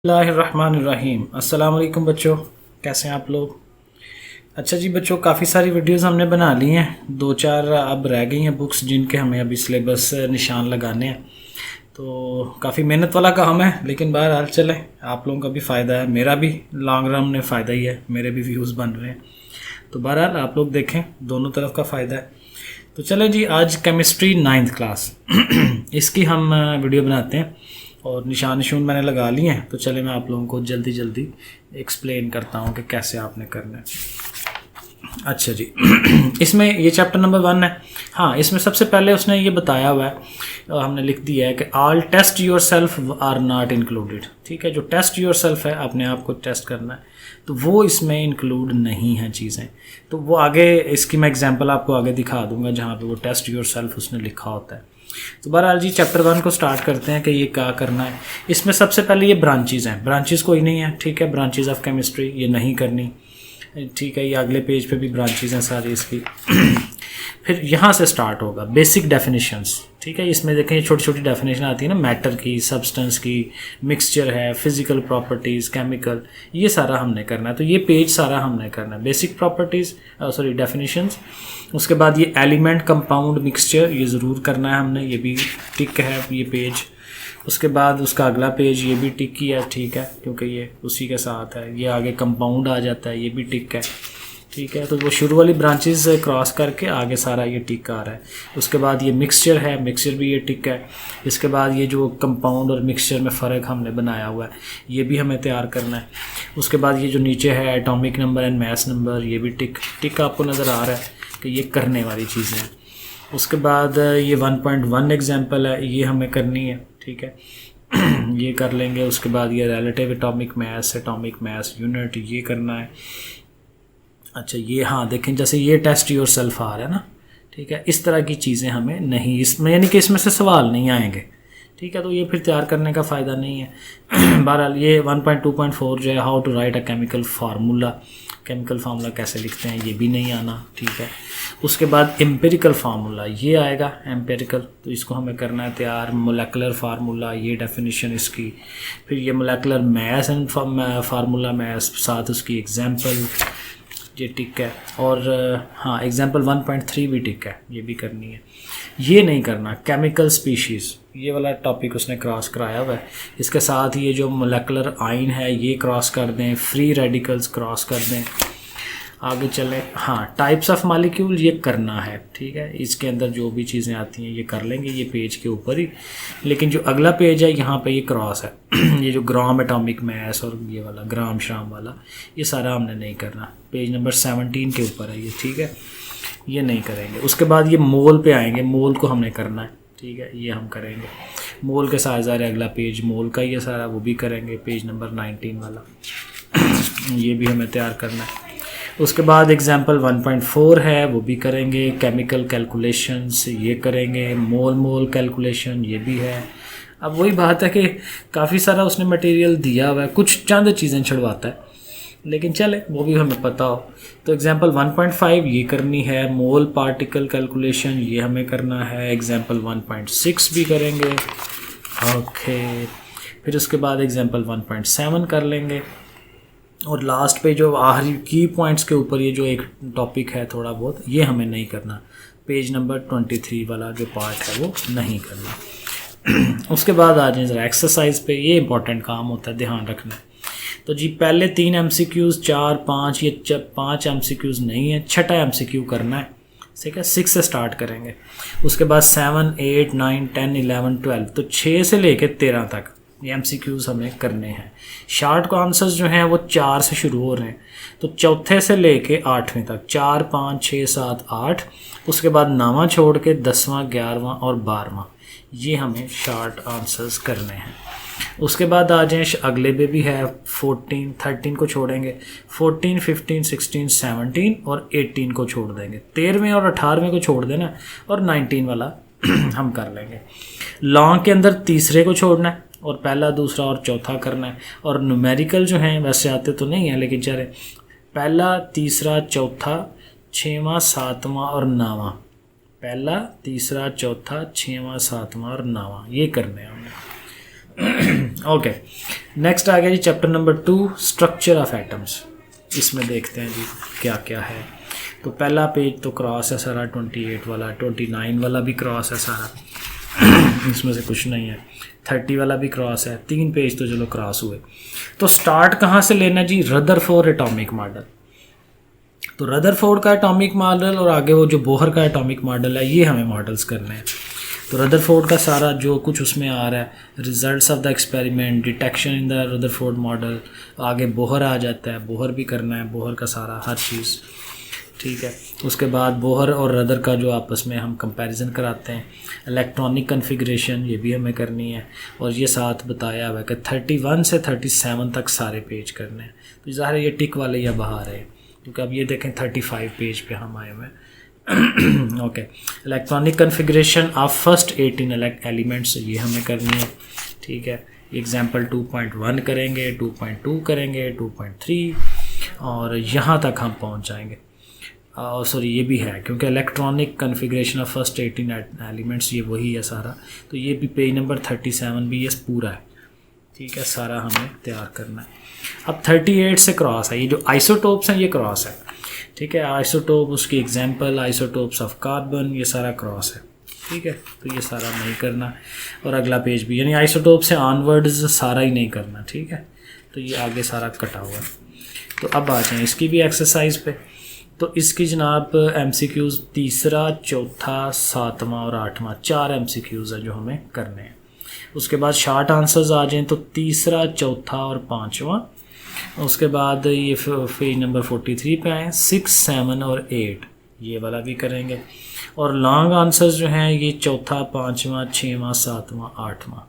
बिस्मिल्लाहिर्रहमानिर्रहीम। अस्सलाम वालेकुम बच्चों, कैसे हैं आप लोग। अच्छा जी बच्चों, काफ़ी सारी वीडियोस हमने बना ली हैं, दो चार अब रह गई हैं बुक्स जिनके हमें अभी सिलेबस निशान लगाने हैं। तो काफ़ी मेहनत वाला काम है, लेकिन बहरहाल चले, आप लोगों का भी फ़ायदा है, मेरा भी लॉन्ग रन में फ़ायदा ही है, मेरे भी व्यूज़ बन रहे हैं। तो बहरहाल आप लोग देखें, दोनों तरफ का फ़ायदा है। तो चले जी, आज केमिस्ट्री 9th क्लास इसकी हम वीडियो बनाते हैं और निशान मैंने लगा लिए हैं। तो चले मैं आप लोगों को जल्दी जल्दी एक्सप्लेन करता हूँ कि कैसे आपने करना है। अच्छा जी इसमें ये चैप्टर नंबर 1 है। हाँ, इसमें सबसे पहले उसने ये बताया हुआ है, हमने लिख दिया है कि all test yourself are not included. ठीक है, जो टेस्ट योर सेल्फ है, अपने आप को टेस्ट करना है, तो वो इसमें इंक्लूड नहीं है चीज़ें। तो वो आगे इसकी मैं एग्जांपल आपको आगे दिखा दूंगा जहाँ पे वो टेस्ट योर सेल्फ उसने लिखा होता है। तो बहरहाल जी चैप्टर 1 को स्टार्ट करते हैं कि ये क्या करना है। इसमें सबसे पहले ये ब्रांचेज़ हैं, ब्रांचेज़ कोई नहीं है। ठीक है, ब्रांचेज़ ऑफ केमिस्ट्री ये नहीं करनी। ठीक है, ये अगले पेज पे भी ब्रांचेज़ हैं सारी इसकी फिर यहाँ से स्टार्ट होगा बेसिक डेफिनेशंस। ठीक है, इसमें देखें ये छोटी छोटी डेफिनेशन आती है ना, मैटर की, सब्सटेंस की, मिक्सचर है, फिजिकल प्रॉपर्टीज़, केमिकल, ये सारा हमने करना है। तो ये पेज सारा हमने करना है, बेसिक प्रॉपर्टीज़ सॉरी डेफिनेशंस। उसके बाद ये एलिमेंट, कंपाउंड, मिक्सचर, ये ज़रूर करना है हमने, ये भी टिक है ये पेज। उसके बाद उसका अगला पेज ये भी टिक ही है, ठीक है, क्योंकि ये उसी के साथ है। ये आगे कंपाउंड आ जाता है, ये भी टिक है। ठीक है, तो वो शुरू वाली ब्रांचेस क्रॉस करके आगे सारा ये टिक आ रहा है। उसके बाद ये मिक्सचर है, मिक्सचर भी ये टिक है। इसके बाद ये जो कंपाउंड और मिक्सचर में फ़र्क हमने बनाया हुआ है, ये भी हमें तैयार करना है। उसके बाद ये जो नीचे है atomic number and mass number, ये भी टिक आपको नज़र आ रहा है कि ये करने वाली चीज़ें हैं। उसके बाद ये 1.1 एग्जाम्पल है, ये हमें करनी है। ठीक है ये कर लेंगे। उसके बाद ये रिलेटिव एटॉमिक मास यूनिट, ये करना है। अच्छा ये, हाँ देखें, जैसे ये टेस्ट योर सेल्फ आ रहा है ना, ठीक है, इस तरह की चीज़ें हमें नहीं, इसमें यानी कि इसमें से सवाल नहीं आएंगे। ठीक है, तो ये फिर तैयार करने का फ़ायदा नहीं है। बहरहाल ये 1.2.4 जो है how to write a chemical formula, chemical formula कैसे लिखते हैं, ये भी नहीं आना। ठीक है, उसके बाद एम्पिरिकल फार्मूला ये आएगा, एम्पिरिकल, तो इसको हमें करना है तैयार। मोलेकुलर फार्मूला, ये डेफिनेशन इसकी। फिर ये molecular mass and formula mass, साथ उसकी एग्जाम्पल, ये टिक है। और हाँ, एग्जाम्पल 1.3 भी टिक है, ये भी करनी है। ये नहीं करना केमिकल स्पीशीज़, ये वाला टॉपिक उसने क्रॉस कराया हुआ है। इसके साथ ये जो मोलेकुलर आइन है ये क्रॉस कर दें, फ्री रेडिकल्स क्रॉस कर दें। आगे चलें, हाँ, टाइप्स ऑफ मॉलिक्यूल ये करना है। ठीक है, इसके अंदर जो भी चीज़ें आती हैं ये कर लेंगे, ये पेज के ऊपर ही। लेकिन जो अगला पेज है यहाँ पे ये क्रॉस है ये जो ग्राम एटॉमिक मास और ये वाला ग्राम श्राम वाला, ये सारा हमने नहीं करना। पेज नंबर 17 के ऊपर है ये। ठीक है, ये नहीं करेंगे। उसके बाद ये मोल पे आएंगे, मोल को हमने करना है। ठीक है, ये हम करेंगे। मोल के साथ ज़ाहिर अगला पेज मोल का ये सारा, वो भी करेंगे, पेज नंबर 19 वाला ये भी हमें तैयार करना है। उसके बाद एग्जाम्पल 1.4 है, वो भी करेंगे। केमिकल कैलकुलेशंस ये करेंगे। मोल कैलकुलेशन ये भी है। अब वही बात है कि काफ़ी सारा उसने मटेरियल दिया हुआ है, कुछ चंद चीज़ें छुड़वाता है, लेकिन चले वो भी हमें पता हो। तो एग्जाम्पल 1.5 ये करनी है। मोल पार्टिकल कैलकुलेशन ये हमें करना है। एग्जाम्पल 1.6 भी करेंगे। ओके, फिर उसके बाद एग्जाम्पल 1.7 कर लेंगे। और लास्ट पे जो आखिरी की पॉइंट्स के ऊपर ये जो एक टॉपिक है थोड़ा बहुत, ये हमें नहीं करना। पेज नंबर 23 वाला जो पार्ट है वो नहीं करना। उसके बाद आ जाए ज़रा एक्सरसाइज पे, ये इंपॉर्टेंट काम होता है, ध्यान रखना है। तो जी पहले 3 MCQs, 4, 5, ये 5 MCQs नहीं है, छठा MCQ करना है। ठीक है, 6 से स्टार्ट करेंगे। उसके बाद 7, 8, 9, 10, 11, 12, तो 6 से लेके 13 तक ये MCQs हमें करने हैं। शार्ट आंसर्स जो हैं वो 4 से शुरू हो रहे हैं, तो चौथे से लेके 8वें तक, 4, 5, 6, 7, 8। उसके बाद 9वां छोड़ के 10वां, 11वां और 12वां, ये हमें शार्ट आंसर्स करने हैं। उसके बाद आ जाए अगले पे भी है 14, 13 को छोड़ेंगे, 14, 15, 16, 17 और 18 को छोड़ देंगे। 13वें और 18वें को छोड़ देना और 19 वाला हम कर लेंगे। लॉन्ग के अंदर तीसरे को छोड़ना है और पहला, दूसरा और चौथा करना है। और न्यूमेरिकल जो हैं वैसे आते तो नहीं है, लेकिन चले पहला, तीसरा, चौथा, 6वां, 7वां और 9वां, पहला, तीसरा, चौथा, 6वां, 7वां और 9वां, ये करने हैं हमने। ओके, नेक्स्ट आ गया जी chapter number 2, structure of atoms. इसमें देखते हैं जी क्या क्या है। तो पहला पेज तो क्रॉस है सारा, 28 वाला, 29 वाला भी क्रॉस है सारा, इसमें से कुछ नहीं है। 30 वाला भी क्रॉस है, 3 पेज तो चलो क्रॉस हुए। तो स्टार्ट कहाँ से लेना जी? Rutherford atomic model. तो रदरफोर्ड का एटॉमिक मॉडल और आगे वो जो बोहर का एटॉमिक मॉडल है, ये हमें मॉडल्स करने हैं। तो रदरफोर्ड का सारा जो कुछ उसमें आ रहा है, results of the experiment, detection in the Rutherford model, आगे बोहर आ जाता है, बोहर भी करना है, बोहर का सारा हर चीज़, ठीक है। उसके बाद बोहर और रदर का जो आपस में हम कंपैरिजन कराते हैं, इलेक्ट्रॉनिक कन्फिग्रेशन ये भी हमें करनी है। और ये साथ बताया हुआ है कि 31 से 37 तक सारे पेज करने हैं। तो ज़ाहिर है ये टिक वाले या बाहर है, क्योंकि अब ये देखें 35 पेज पे हम आए हुए हैं। Okay, electronic configuration of first 18 elements, ये हमें करनी है, ठीक है। एग्जाम्पल 2.1 करेंगे, 2.2 करेंगे, 2.3 और यहाँ तक हम पहुँच जाएंगे। सॉरी ये भी है, क्योंकि electronic configuration of first 18 elements ये वही है सारा। तो ये भी पेज नंबर 37 भी ये पूरा है, ठीक है, सारा हमें तैयार करना है। अब 38 से क्रॉस है, ये जो आइसोटोप्स हैं ये क्रॉस है, ठीक है। आइसोटोप, उसकी एग्जांपल आइसोटोप्स ऑफ कार्बन, ये सारा क्रॉस है, ठीक है। तो ये सारा नहीं करना। और अगला पेज भी, यानी आइसोटोप से ऑनवर्ड्स सारा ही नहीं करना, ठीक है। तो ये आगे सारा कटा हुआ है। तो अब आ जाएँ इसकी भी एक्सरसाइज पे। तो इसकी जनाब MCQs 3, 4, 7 और 8, 4 MCQs है जो हमें करने हैं। उसके बाद शार्ट आंसर्स आ जाएँ तो 3, 4 और 5। उसके बाद ये पेज नंबर 43 पे आए, 6, 7 और 8 ये वाला भी करेंगे। और लॉन्ग आंसर्स जो हैं ये 4, 5, 6, 7, 8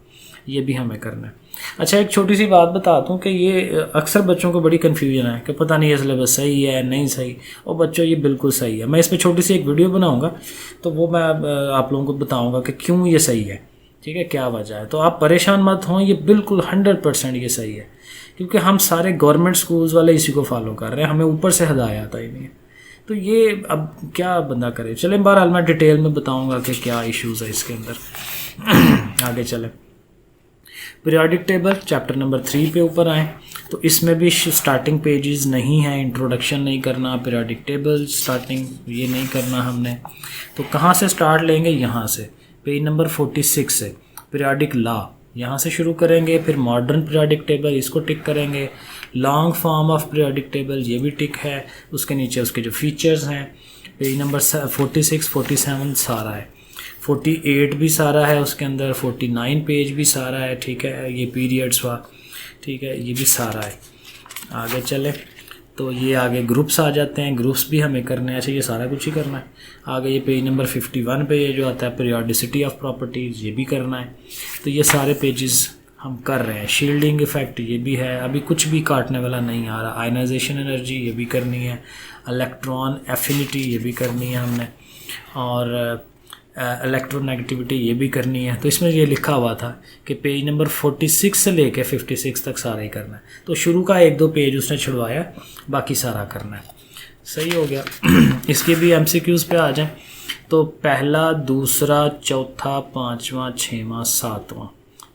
ये भी हमें करना है। अच्छा, एक छोटी सी बात बता दूं कि ये अक्सर बच्चों को बड़ी कन्फ्यूजन है कि पता नहीं ये सिलेबस सही है नहीं सही। और बच्चों ये बिल्कुल सही है। मैं इस पर छोटी सी एक वीडियो बनाऊंगा, तो वो मैं आप लोगों को बताऊंगा कि क्यों ये सही है, ठीक है, क्या वजह है। तो आप परेशान मत हों, ये बिल्कुल 100% ये सही है, क्योंकि हम सारे गवर्नमेंट स्कूल्स वाले इसी को फॉलो कर रहे हैं, हमें ऊपर से हदाया आता ही नहीं है। तो ये अब क्या बंदा करे। चले बहरहाल मैं डिटेल में बताऊँगा कि क्या इशूज़ है इसके अंदर। आगे चले, पीरियोडिक टेबल चैप्टर नंबर 3 पे ऊपर आए। तो इसमें भी स्टार्टिंग पेजेस नहीं है, इंट्रोडक्शन नहीं करना, पीरियोडिक टेबल स्टार्टिंग ये नहीं करना हमने। तो कहाँ से स्टार्ट लेंगे? यहाँ से, पेज नंबर 46 से पीरियोडिक लॉ यहाँ से शुरू करेंगे। फिर मॉडर्न पीरियोडिक टेबल, इसको टिक करेंगे। Long form of periodic table ये भी टिक है। उसके नीचे उसके जो फीचर्स हैं, पेज नंबर 46, 47 सारा है, 48 भी सारा है उसके अंदर, 49 पेज भी सारा है, ठीक है। ये पीरियड्स हुआ, ठीक है, ये भी सारा है। आगे चले तो ये आगे ग्रुप्स आ जाते हैं, ग्रुप्स भी हमें करने हैं। ऐसे ये सारा कुछ ही करना है। आगे ये पेज नंबर 51 पे ये जो आता है पीरियोडिसिटी ऑफ प्रॉपर्टीज़, ये भी करना है। तो ये सारे पेजेस हम कर रहे हैं। शील्डिंग इफेक्ट ये भी है, अभी कुछ भी काटने वाला नहीं आ रहा। आयनाइजेशन एनर्जी ये भी करनी है। इलेक्ट्रॉन एफिनिटी ये भी करनी है हमने, और इलेक्ट्रोनेगेटिविटी ये भी करनी है। तो इसमें ये लिखा हुआ था कि पेज नंबर 46 से लेके 56 तक सारा ही करना है। तो शुरू का 1-2 पेज उसने छुड़वाया, बाकी सारा करना है। सही हो गया। इसके भी MCQs पे आ जाएं। तो पहला, दूसरा, चौथा, 5वां, 6वां, 7वां,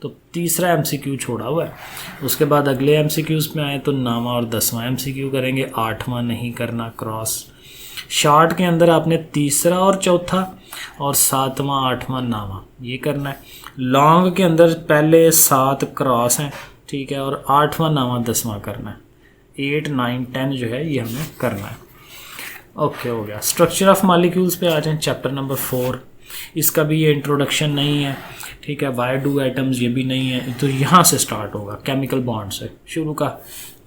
तो तीसरा MCQ छोड़ा हुआ है। उसके बाद अगले MCQs में आए तो 9वां और 10वां MCQ करेंगे, 8वां नहीं करना, क्रॉस। शार्ट के अंदर आपने तीसरा और चौथा और 7वां, 8वां, 9वां ये करना है। लॉन्ग के अंदर पहले 7 क्रॉस हैं, ठीक है, और 8वां, 9वां, 10वां करना है। 8, 9, 10 जो है ये हमें करना है। ओके, हो गया। स्ट्रक्चर ऑफ मॉलिक्यूल्स पे आ जाएं, चैप्टर नंबर 4। इसका भी ये इंट्रोडक्शन नहीं है, ठीक है। वाई डू एटम्स ये भी नहीं है। तो यहाँ से स्टार्ट होगा, केमिकल बॉन्ड से शुरू का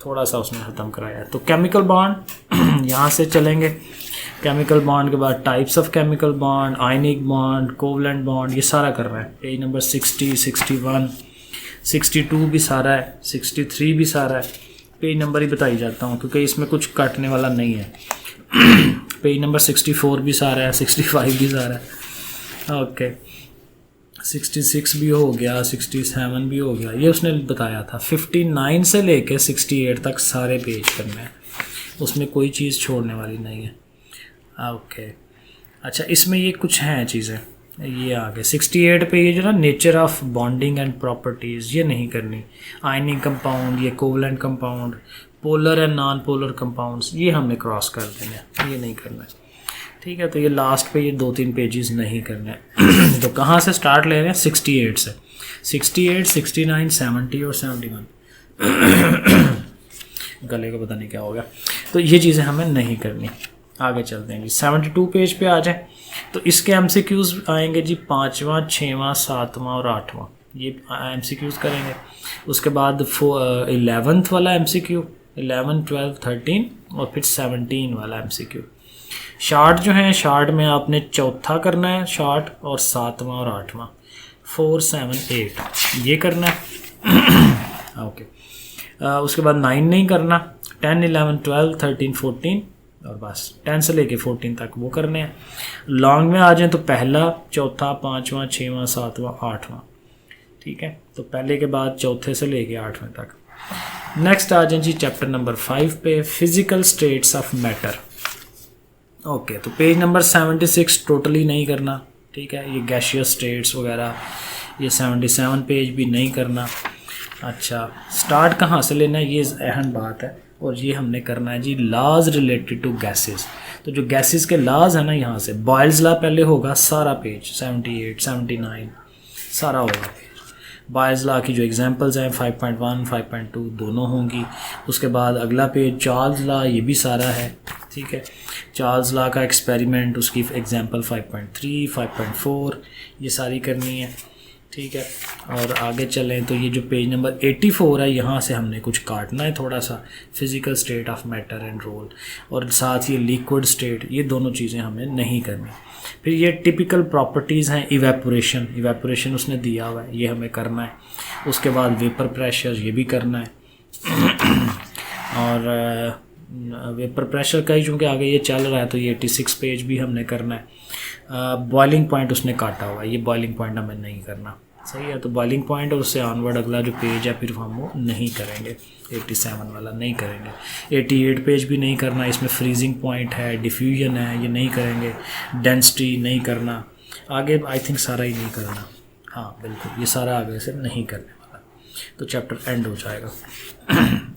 थोड़ा सा उसने ख़त्म कराया है। तो केमिकल बॉन्ड यहाँ से चलेंगे। केमिकल बॉन्ड के बाद types of chemical bond, ionic bond, covalent bond, ये सारा कर रहा है। पेज नंबर 60, 61, 62 भी सारा है, 63 भी सारा है। पेज नंबर ही बताई जाता हूँ क्योंकि इसमें कुछ काटने वाला नहीं है। पेज नंबर 64 भी सारा है, 65 भी सारा है। ओके, 66 भी हो गया, 67 भी हो गया, ये उसने बताया था। 59 से लेके 68 तक सारे पेज करने हैं, उसमें कोई चीज़ छोड़ने वाली नहीं है। ओके, अच्छा, इसमें ये कुछ हैं चीज़ें, ये आ गए 68 पे, ये जो ना nature of bonding and properties ये नहीं करनी। आयनिक कंपाउंड, ये covalent compound, polar and non polar compounds, ये हमने क्रॉस कर देना है, ये नहीं करना है। ठीक है, तो ये लास्ट पे ये 2-3 पेजेस नहीं करने हैं। तो कहाँ से स्टार्ट ले रहे हैं? 68 से। 68, 69, 70 और 71। गले को पता नहीं क्या हो गया। तो ये चीज़ें हमें नहीं करनी। आगे चलते हैं जी, 72 पेज पे आ जाए। तो इसके MCQs आएंगे जी 5वां, 6वां, 7वां और 8वां, ये MCQs करेंगे। उसके बाद 11th वाला MCQ, 11, 12, 13 और फिर 17 वाला MCQ। शार्ट जो है, शार्ट में आपने चौथा करना है शार्ट, और 7वां और 8वां, 4, 7, 8 ये करना है। ओके, उसके बाद 9 नहीं करना, 10, 11, 12, 13, 14 और बस 10 से लेके 14 तक वो करने हैं। लॉन्ग में आ जाएं तो पहला, चौथा, 5वां, 6वां, 7वां, 8वां। ठीक है, तो पहले के बाद चौथे से लेके 8वें तक। नेक्स्ट आ जाएं जी चैप्टर नंबर 5 पे, physical states of matter. Okay, तो पेज नंबर 76 टोटली नहीं करना। ठीक है, ये गैसियस स्टेट्स वगैरह, ये 77 पेज भी नहीं करना। अच्छा, स्टार्ट कहाँ से लेना है, ये अहम बात है। और ये हमने करना है जी लॉज रिलेटेड टू गैसेस। तो जो गैसेस के लॉज है ना, यहाँ से बॉयल्स लॉ पहले होगा, सारा पेज 78, 79 सारा होगा पेज। बॉयल्स लॉ की जो एग्जांपल्स हैं 5.1, 5.2 दोनों होंगी। उसके बाद अगला पेज चार्ल्स लॉ, ये भी सारा है। ठीक है, चार्ल्स लॉ का एक्सपेरिमेंट, उसकी एग्जांपल 5.3, 5.4 ये सारी करनी है। ठीक है, और आगे चलें तो ये जो पेज नंबर 84 है, यहाँ से हमने कुछ काटना है थोड़ा सा, physical state of matter and role, और साथ ही लिक्विड स्टेट, ये दोनों चीज़ें हमें नहीं करनी। फिर ये टिपिकल प्रॉपर्टीज़ हैं, इवेपोरेशन, इवेपोरेशन उसने दिया हुआ है, ये हमें करना है। उसके बाद वेपर प्रेशर, ये भी करना है। और वेपर प्रेशर का ही चूँकि आगे ये चल रहा है तो ये 86 पेज भी हमने करना है। बॉइलिंग पॉइंट उसने काटा हुआ है, ये बॉइलिंग पॉइंट हमें नहीं करना। सही है, तो बॉइलिंग पॉइंट और उससे ऑनवर्ड अगला जो पेज है फिर हम वो नहीं करेंगे, 87 वाला नहीं करेंगे। 88 पेज भी नहीं करना, इसमें फ्रीजिंग पॉइंट है, डिफ्यूजन है, ये नहीं करेंगे। डेंसिटी नहीं करना, आगे आई थिंक सारा ही नहीं करना। हाँ बिल्कुल, ये सारा आगे से नहीं करने वाला, तो चैप्टर एंड हो जाएगा।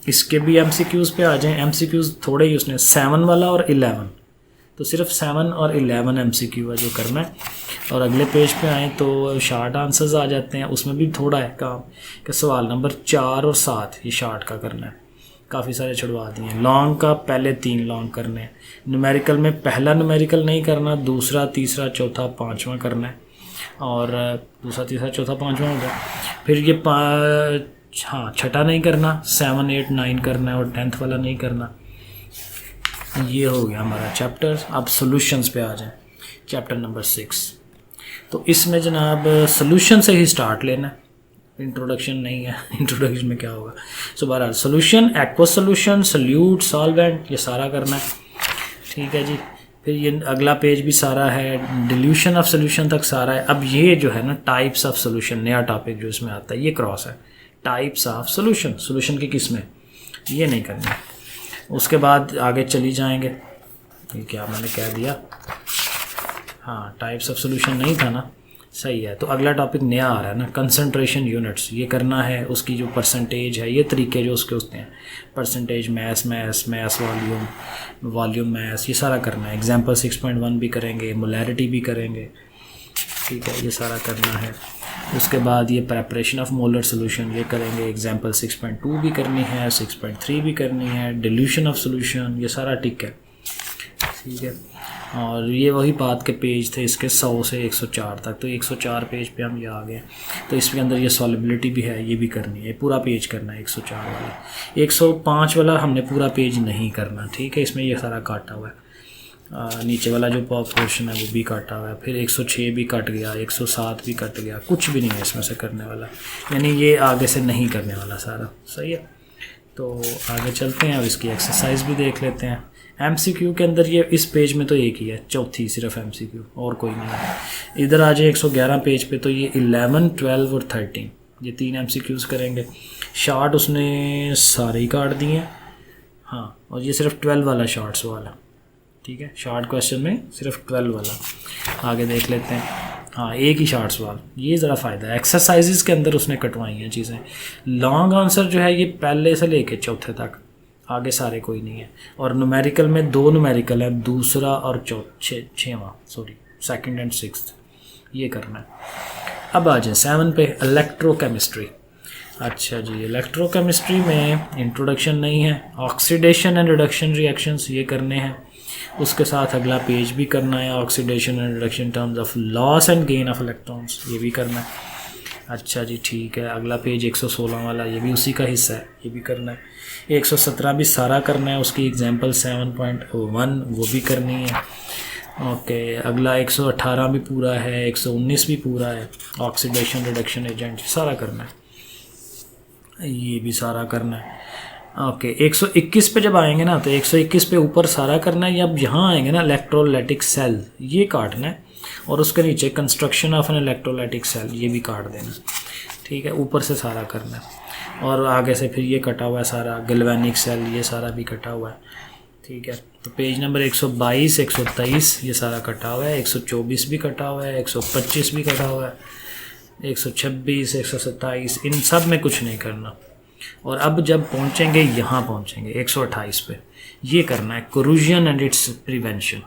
इसके भी MCQs पे आ जाएं। MCQs थोड़े ही उसने 7 वाला और 11, तो सिर्फ 7 और 11 MCQ है जो करना है। और अगले पेज पे आएँ तो शार्ट आंसर्स आ जाते हैं, उसमें भी थोड़ा है काम कि सवाल नंबर 4 और 7 ये शार्ट का करना है, काफ़ी सारे छुड़वा दिए हैं। लॉन्ग का पहले 3 लॉन्ग करने हैं। न्यूमेरिकल में पहला न्यूमेरिकल नहीं करना, दूसरा, तीसरा, चौथा, 5वां करना है, और दूसरा, तीसरा, चौथा, 5वां हो गया। फिर ये हाँ छठा नहीं करना, 7, 8, 9 करना है, और 10th वाला नहीं करना। ये हो गया हमारा चैप्टर। अब सॉल्यूशंस पे आ जाएं, चैप्टर नंबर 6। तो इसमें जनाब सॉल्यूशन से ही स्टार्ट लेना है, इंट्रोडक्शन नहीं है। इंट्रोडक्शन में क्या होगा, सो बहरहाल solution, aqueous solution, solute, solvent, ये सारा करना है। ठीक है जी, फिर ये अगला पेज भी सारा है, डिल्यूशन ऑफ सॉल्यूशन तक सारा है। अब ये जो है ना टाइप्स ऑफ सॉल्यूशन, नया टॉपिक जो इसमें आता है, ये क्रॉस है, टाइप्स ऑफ सॉल्यूशन, सॉल्यूशन की किस्में, ये नहीं करना। उसके बाद आगे चली जाएंगे, ये क्या मैंने कह दिया, हाँ टाइप्स ऑफ सॉल्यूशन नहीं था ना, सही है। तो अगला टॉपिक नया आ रहा है ना, कंसंट्रेशन यूनिट्स, ये करना है। उसकी जो परसेंटेज है, ये तरीके जो उसके होते हैं, percentage, mass, volume, volume mass, ये सारा करना है। एग्जांपल 6.1 भी करेंगे, मोलैरिटी भी करेंगे। ठीक है, ये सारा करना है। उसके बाद ये प्रेपरेशन ऑफ मोलर सोल्यूशन, ये करेंगे। एग्जांपल 6.2 भी करनी है, 6.3 भी करनी है। डिल्यूशन ऑफ सोल्यूशन, ये सारा टिक है। ठीक है, और ये वही बात के पेज थे इसके 100 से 104 तक, तो 104 पेज पे हम ये आ गए। तो इसके अंदर ये सॉलिबिलिटी भी है, ये भी करनी है, पूरा पेज करना है 104 वाला। 105 वाला हमने पूरा पेज नहीं करना। ठीक है, इसमें ये सारा काटा हुआ है, नीचे वाला जो पोर्शन है वो भी काटा हुआ है। फिर 106 भी कट गया, 107 भी कट गया, कुछ भी नहीं है इसमें से करने वाला, यानी ये आगे से नहीं करने वाला सारा। सही है, तो आगे चलते हैं, अब इसकी एक्सरसाइज भी देख लेते हैं। MCQ के अंदर ये इस पेज में तो एक ही है, चौथी सिर्फ MCQ, और कोई नहीं है। इधर आ जाए 111 पेज पे, तो ये 11, 12 और 13 ये 3 MCQs करेंगे। शार्ट उसने सारे ही काट दिए हैं, हाँ, और ये सिर्फ 12 वाला शार्ट्स वाला। ठीक है, शार्ट क्वेश्चन में सिर्फ 12 वाला। आगे देख लेते हैं। हाँ एक ही शार्ट सवाल, ये ज़रा फ़ायदा है। एक्सरसाइजेस के अंदर उसने कटवाई हैं चीज़ें। लॉन्ग आंसर जो है ये पहले से लेके चौथे तक, आगे सारे कोई नहीं है। और न्यूमेरिकल में 2 न्यूमेरिकल है, दूसरा और छठवां, सॉरी सेकंड एंड सिक्स्थ, ये करना है। अब आ जाए 7 पे, इलेक्ट्रोकेमिस्ट्री। अच्छा जी, इलेक्ट्रोकेमिस्ट्री में इंट्रोडक्शन नहीं है, ऑक्सीडेशन एंड रिडक्शन रिएक्शंस ये करने हैं। उसके साथ अगला पेज भी करना है, oxidation and reduction terms of loss and gain of electrons, ये भी करना है। अच्छा जी ठीक है, अगला पेज 116 वाला, ये भी उसी का हिस्सा है, ये भी करना है। 117 भी सारा करना है, उसकी एग्जांपल 7.1 वो भी करनी है। ओके, अगला 118 भी पूरा है, 119 भी पूरा है, ऑक्सीडेशन रिडक्शन एजेंट सारा करना है, ये भी सारा करना है। ओके 121 पे जब आएंगे ना, तो 121 पे ऊपर सारा करना है। अब यहाँ आएंगे ना, इलेक्ट्रोलाइटिक सेल, ये काटना है, और उसके नीचे construction of an electrolytic cell, ये भी काट देना। ठीक है, ऊपर से सारा करना है। और आगे से फिर ये कटा हुआ है सारा, गैल्वेनिक सेल, ये सारा भी कटा हुआ है। ठीक है, तो पेज नंबर 122, 123 ये सारा कटा हुआ है, 124 भी कटा हुआ है, 125 भी कटा हुआ है, 126, 127, इन सब में कुछ नहीं करना। और अब जब पहुंचेंगे, यहाँ पहुंचेंगे 128 पे, ये करना है कोरूजन एंड इट्स प्रिवेंशन।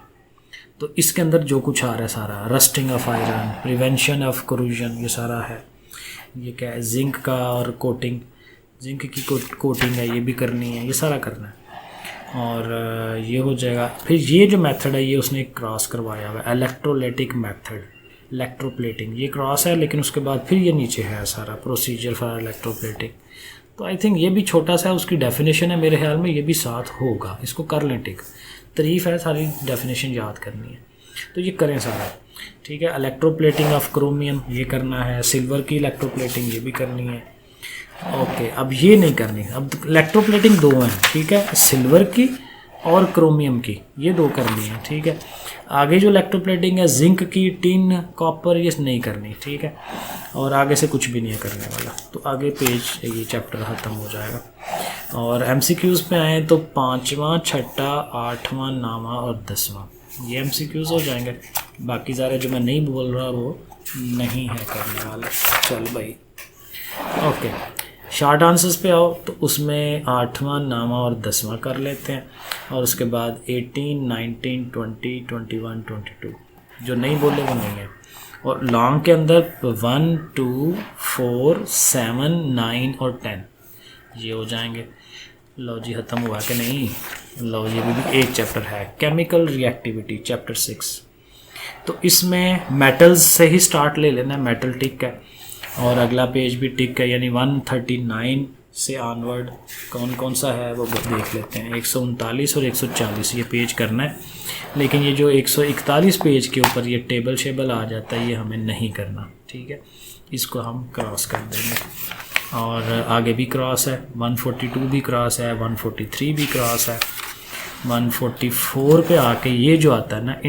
तो इसके अंदर जो कुछ आ रहा है सारा, rusting of iron, prevention of corrosion, ये सारा है। ये क्या है, जिंक का और कोटिंग, जिंक की कोटिंग है, ये भी करनी है, ये सारा करना है। और ये हो जाएगा। फिर ये जो मेथड है ये उसने क्रॉस करवाया हुआ है, इलेक्ट्रोलाइटिक मेथड, इलेक्ट्रोप्लेटिंग, ये क्रॉस है, लेकिन उसके बाद फिर ये नीचे है सारा प्रोसीजर फॉर इलेक्ट्रोप्लेटिंग। तो आई थिंक ये भी छोटा सा है, उसकी डेफिनेशन है, मेरे ख्याल में ये भी साथ होगा, इसको कर लें टिक। तारीफ़ है, सारी डेफिनेशन याद करनी है, तो ये करें सारा। ठीक है, इलेक्ट्रोप्लेटिंग ऑफ क्रोमियम ये करना है, सिल्वर की इलेक्ट्रोप्लेटिंग ये भी करनी है। ओके, अब ये नहीं करनी, अब इलेक्ट्रोप्लेटिंग 2 हैं। ठीक है, सिल्वर की और क्रोमियम की, ये 2 करनी है। ठीक है, आगे जो इलेक्ट्रोप्लेटिंग है जिंक की, टिन, कॉपर, ये नहीं करनी। ठीक है, और आगे से कुछ भी नहीं है करने वाला। तो आगे पेज ये चैप्टर ख़त्म हो जाएगा। और एमसीक्यूज़ पे आए तो 5वां, 6ठा, 8वां, 9वां और 10वां ये एमसीक्यूज़ हो जाएंगे। बाकी सारे जो मैं नहीं बोल रहा वो नहीं है करने वाला। चल भाई, ओके, शॉर्ट आंसर्स पे आओ तो उसमें 8वां, 9वां और 10वां कर लेते हैं। और उसके बाद 18, 19, 20, 21, 22 जो नहीं बोले वो नहीं है। और लॉन्ग के अंदर 1, 2, 4, 7, 9 और 10 ये हो जाएंगे। लो जी, ख़त्म हुआ कि नहीं? लो जी, अभी भी एक चैप्टर है, केमिकल रिएक्टिविटी, चैप्टर 6। तो इसमें मेटल्स से ही स्टार्ट ले लेना है, मेटल टिक है, और अगला पेज भी टिक है, यानी 139 से ऑनवर्ड कौन कौन सा है वो देख लेते हैं। 139 और 140 ये पेज करना है, लेकिन ये जो 141 पेज के ऊपर ये टेबल शेबल आ जाता है, ये हमें नहीं करना। ठीक है, इसको हम क्रॉस कर देंगे। और आगे भी क्रॉस है, 142 भी क्रॉस है, 143 भी क्रॉस है, 144 पे आके ये जो आता है ना,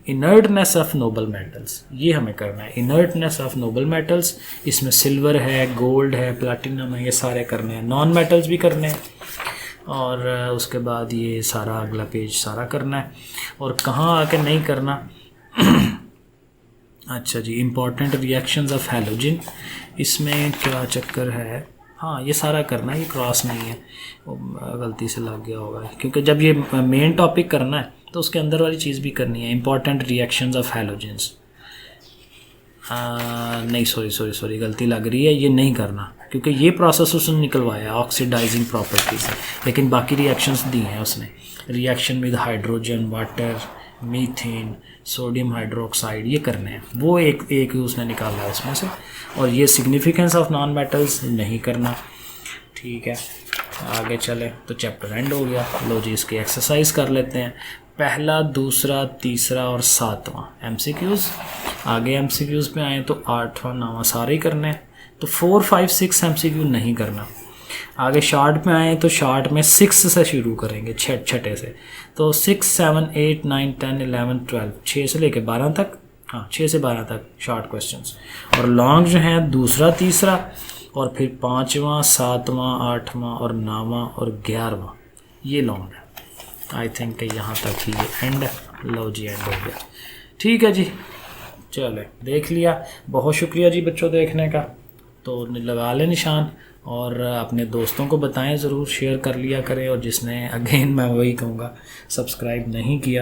इनर्टनेस ऑफ नोबल मेटल्स, ये हमें करना है। इनर्टनेस ऑफ नोबल मेटल्स, इसमें सिल्वर है, गोल्ड है, प्लैटिनम है, ये सारे करने हैं। नॉन मेटल्स भी करने हैं। और उसके बाद ये सारा अगला पेज सारा करना है। और कहाँ आके नहीं करना अच्छा जी, इम्पॉर्टेंट रिएक्शंस ऑफ हैलोजन, इसमें क्या चक्कर है? हाँ, ये सारा करना है, ये क्रॉस नहीं है, गलती से लग गया होगा, क्योंकि जब ये मेन टॉपिक करना है तो उसके अंदर वाली चीज़ भी करनी है। इंपॉर्टेंट रिएक्शंस ऑफ हैलोजेंस, नहीं सॉरी गलती लग रही है, ये नहीं करना, क्योंकि ये प्रोसेस उसने निकलवाया ऑक्सीडाइजिंग प्रॉपर्टीज है, लेकिन बाकी रिएक्शंस दी हैं उसने। Reaction with hydrogen, water, methane, sodium hydroxide, ये करने हैं, वो एक उसने निकाला है उसमें से। और ये सिग्निफिकेंस ऑफ नॉन मेटल्स नहीं करना। ठीक है, आगे चले तो चैप्टर एंड हो गया। लो जी, इसकी एक्सरसाइज कर लेते हैं। पहला, दूसरा, तीसरा और 7वां एमसीक्यूज़। आगे एमसीक्यूज़ पे आए तो 8वां, 9वां सारे ही करने हैं। तो 4, 5, 6 एमसीक्यू नहीं करना। आगे शार्ट में आए तो शार्ट में 6 से शुरू करेंगे, छठे से। तो 6, 7, 8, 9, 10, 11, 12, 6 से लेके 12 तक, हाँ 6 से 12 तक शार्ट क्वेश्चंस। और लॉन्ग जो हैं दूसरा, तीसरा, और फिर 5वां, 7वां, 8वां और 9वां और 11वां, ये लॉन्ग है। आई थिंक कि यहाँ तक ही ये एंड है। लो जी, एंड हो गया। ठीक है जी, चले देख लिया, बहुत शुक्रिया जी बच्चों देखने का। तो लगा लें निशान और अपने दोस्तों को बताएं ज़रूर, शेयर कर लिया करें। और जिसने अगेन मैं वही कहूँगा सब्सक्राइब नहीं किया